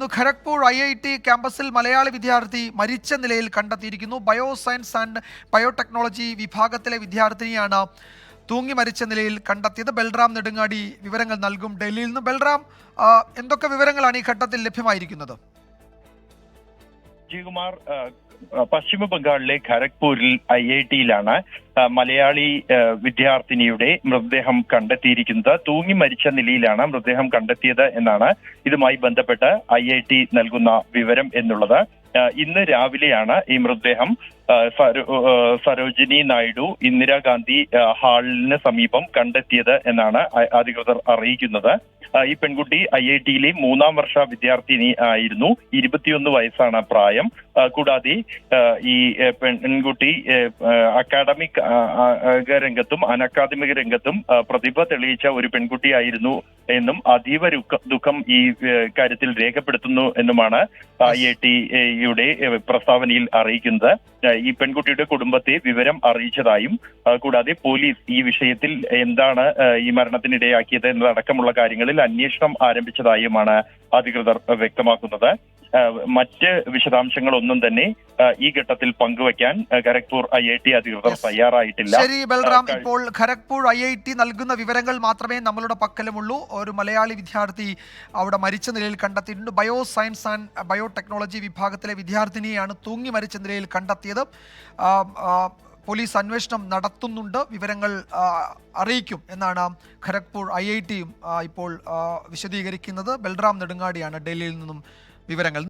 തുടരുന്നു. ഖരഗ്പൂർ IIT ക്യാമ്പസിൽ മലയാളി വിദ്യാർത്ഥി മരിച്ച നിലയിൽ കണ്ടെത്തിയിരിക്കുന്നു. ബയോ സയൻസ് ആൻഡ് ബയോടെക്നോളജി വിഭാഗത്തിലെ വിദ്യാർത്ഥിനിയാണ് തൂങ്ങി മരിച്ച നിലയിൽ കണ്ടെത്തിയത്. ബൽറാം നെടുങ്ങാടി വിവരങ്ങൾ നൽകും ഡൽഹിയിൽ നിന്ന്. ബൽറാം, എന്തൊക്കെ വിവരങ്ങളാണ് ഈ ഘട്ടത്തിൽ ലഭ്യമായിരിക്കുന്നത്? ജികുമാർ, പശ്ചിമ ബംഗാളിലെ ഖരഗ്പൂരിൽ IIT-യിലാണ് മലയാളി വിദ്യാർത്ഥിനിയുടെ മൃതദേഹം കണ്ടെത്തിയിരിക്കുന്നത്. തൂങ്ങി മരിച്ച നിലയിലാണ് മൃതദേഹം കണ്ടെത്തിയത് എന്നാണ് ഇതുമായി ബന്ധപ്പെട്ട് IIT നൽകുന്ന വിവരം എന്നുള്ളത്. ഇന്ന് രാവിലെയാണ് ഈ മൃതദേഹം സരോജിനി നായിഡു ഇന്ദിരാഗാന്ധി ഹാളിന് സമീപം കണ്ടെത്തിയത് എന്നാണ് അധികൃതർ അറിയിക്കുന്നത്. ഈ പെൺകുട്ടി IIT-യിലെ 3ാം വർഷ വിദ്യാർത്ഥിനി ആയിരുന്നു. 21 വയസ്സാണ് പ്രായം. കൂടാതെ ഈ പെൺകുട്ടി അക്കാഡമിക് രംഗത്തും അനക്കാദമിക രംഗത്തും പ്രതിഭ തെളിയിച്ച ഒരു പെൺകുട്ടിയായിരുന്നു എന്നും അതീവ ദുഃഖം ഈ കാര്യത്തിൽ രേഖപ്പെടുത്തുന്നു എന്നുമാണ് IIT-യുടെ പ്രസ്താവനയിൽ അറിയിക്കുന്നത്. ഈ പെൺകുട്ടിയുടെ കുടുംബത്തെ വിവരം അറിയിച്ചതായും കൂടാതെ പോലീസ് ഈ വിഷയത്തിൽ എന്താണ് ഈ മരണത്തിനിടയാക്കിയത് എന്നതടക്കമുള്ള കാര്യങ്ങളിൽ അന്വേഷണം ആരംഭിച്ചതായുമാണ് അധികൃതർ വ്യക്തമാക്കുന്നത്. മറ്റ് വിശദാംശങ്ങളൊന്നും തന്നെ ഈ ഘട്ടത്തിൽ പങ്കുവയ്ക്കാൻ ഖരഗ്പൂർ IIT അധികൃതർ തയ്യാറായിട്ടില്ല. ശരി ബൽറാം, ഇപ്പോൾ ഖരഗ്പൂർ IIT നൽകുന്ന വിവരങ്ങൾ മാത്രമേ നമ്മളുടെ പക്കലുമുള്ളൂ. ഒരു മലയാളി വിദ്യാർത്ഥി അവിടെ മരിച്ച നിലയിൽ കണ്ടെത്തിയിട്ടുണ്ട്. ബയോ സയൻസ് ആൻഡ് ബയോടെക്നോളജി വിഭാഗത്തിലെ വിദ്യാർത്ഥിനിയെയാണ് തൂങ്ങി മരിച്ച നിലയിൽ കണ്ടെത്തിയത്. പോലീസ് അന്വേഷണം നടത്തുന്നുണ്ട്. വിവരങ്ങൾ അറിയിക്കും എന്നാണ് ഖരഗ്പൂർ IIT-യും ഇപ്പോൾ വിശദീകരിക്കുന്നത്. ബൽറാം നെടുങ്ങാടിയാണ് ഡൽഹിയിൽ നിന്നും വിവരങ്ങൾ